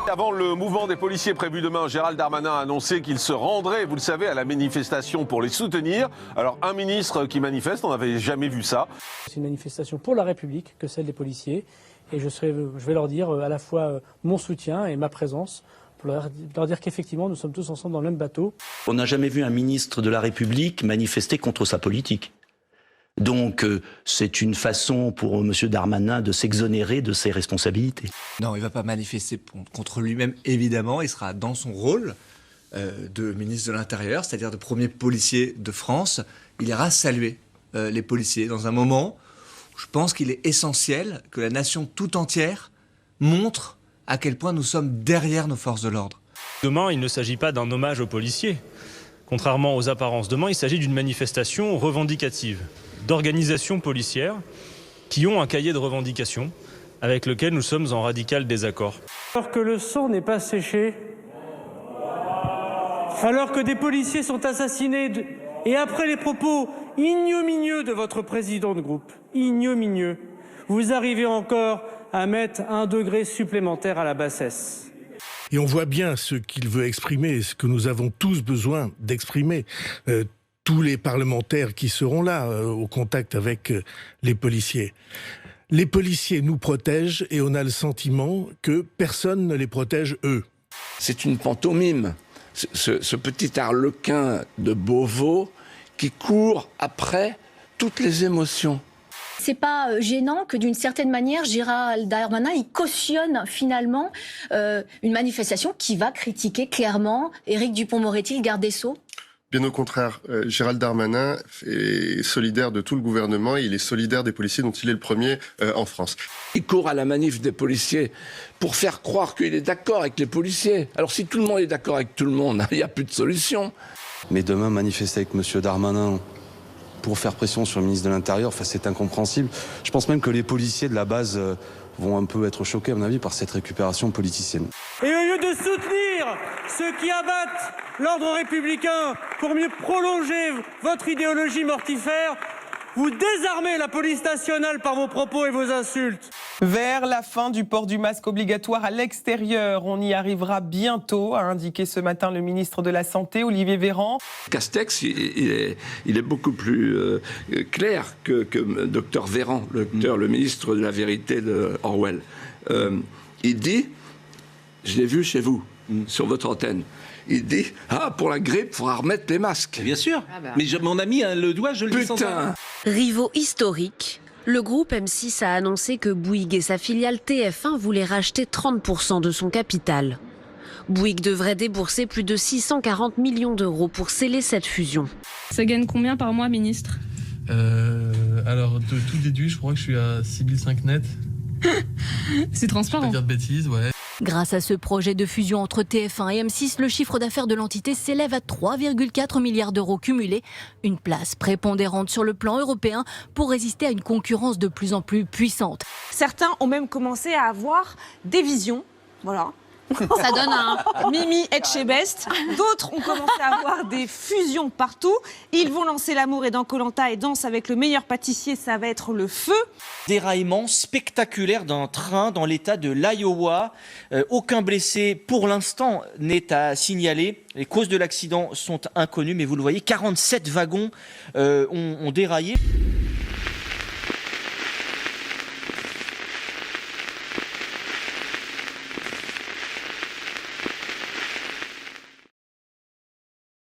Avant le mouvement des policiers prévu demain, Gérald Darmanin a annoncé qu'il se rendrait, vous le savez, à la manifestation pour les soutenir. Alors un ministre qui manifeste, on n'avait jamais vu ça. C'est une manifestation pour la République que celle des policiers. Et je vais leur dire à la fois mon soutien et ma présence pour leur dire qu'effectivement nous sommes tous ensemble dans le même bateau. On n'a jamais vu un ministre de la République manifester contre sa politique. Donc c'est une façon pour M. Darmanin de s'exonérer de ses responsabilités. Non, il ne va pas manifester contre lui-même, évidemment. Il sera dans son rôle de ministre de l'Intérieur, c'est-à-dire de premier policier de France. Il ira saluer les policiers dans un moment où je pense qu'il est essentiel que la nation tout entière montre à quel point nous sommes derrière nos forces de l'ordre. Demain, il ne s'agit pas d'un hommage aux policiers. Contrairement aux apparences, demain, il s'agit d'une manifestation revendicative d'organisations policières qui ont un cahier de revendications avec lequel nous sommes en radical désaccord. Alors que le sang n'est pas séché, alors que des policiers sont assassinés, et après les propos ignominieux de votre président de groupe, ignominieux, vous arrivez encore à mettre 1 degré supplémentaire à la bassesse. Et on voit bien ce qu'il veut exprimer, ce que nous avons tous besoin d'exprimer. Tous les parlementaires qui seront là, au contact avec les policiers. Les policiers nous protègent et on a le sentiment que personne ne les protège eux. C'est une pantomime, ce petit arlequin de Beauvau qui court après toutes les émotions. C'est pas gênant que d'une certaine manière, Gérald Darmanin, il cautionne finalement une manifestation qui va critiquer clairement Éric Dupond-Moretti, le garde des Sceaux? Bien au contraire, Gérald Darmanin est solidaire de tout le gouvernement et il est solidaire des policiers dont il est le premier en France. Il court à la manif des policiers pour faire croire qu'il est d'accord avec les policiers. Alors si tout le monde est d'accord avec tout le monde, il n'y a plus de solution. Mais demain, manifester avec M. Darmanin pour faire pression sur le ministre de l'Intérieur, c'est incompréhensible. Je pense même que les policiers de la base vont un peu être choqués, à mon avis, par cette récupération politicienne. Et au lieu de soutenir ceux qui abattent l'ordre républicain pour mieux prolonger votre idéologie mortifère, vous désarmez la police nationale par vos propos et vos insultes. Vers la fin du port du masque obligatoire à l'extérieur, on y arrivera bientôt, a indiqué ce matin le ministre de la Santé, Olivier Véran. Castex, il est beaucoup plus clair que Dr Véran, le ministre de la vérité de Orwell. Il dit, je l'ai vu chez vous, sur votre antenne, il dit, pour la grippe, il faudra remettre les masques. Bien sûr, mais mon ami a le doigt, je le dis sans arrêt. Rivaux historiques, le groupe M6 a annoncé que Bouygues et sa filiale TF1 voulaient racheter 30% de son capital. Bouygues devrait débourser plus de 640 millions d'euros pour sceller cette fusion. Ça gagne combien par mois, ministre? Alors, de tout déduit, je crois que je suis à 6005 net. C'est transparent. Je vais pas dire de bêtises, ouais. Grâce à ce projet de fusion entre TF1 et M6, le chiffre d'affaires de l'entité s'élève à 3,4 milliards d'euros cumulés. Une place prépondérante sur le plan européen pour résister à une concurrence de plus en plus puissante. Certains ont même commencé à avoir des visions, voilà. Ça donne un Mimi Etchebest. D'autres ont commencé à avoir des fusions partout. Ils vont lancer l'amour et dans Koh-Lanta et Danse avec le meilleur pâtissier, ça va être le feu. Déraillement spectaculaire d'un train dans l'état de l'Iowa. Aucun blessé pour l'instant n'est à signaler. Les causes de l'accident sont inconnues, mais vous le voyez, 47 wagons ont déraillé.